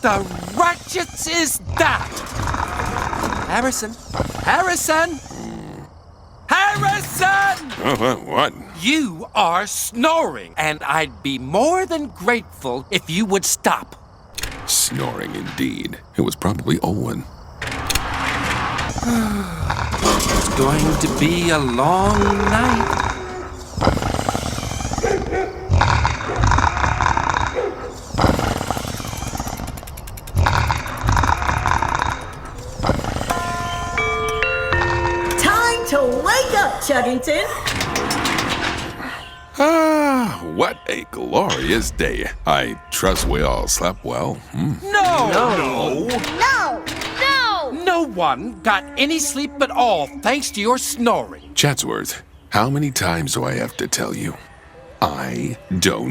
the ratchets is that? Harrison? Harrison? Harrison! What? You are snoring, and I'd be more than grateful if you would stop. Snoring indeed. It was probably Owen. It's going to be a long night. Time to wake up, Chuggington. Ah, what a glorious day. I trust we all slept well. No! No! No one got any sleep at all thanks to your snoring. Chatsworth, how many times do I have to tell you? I don't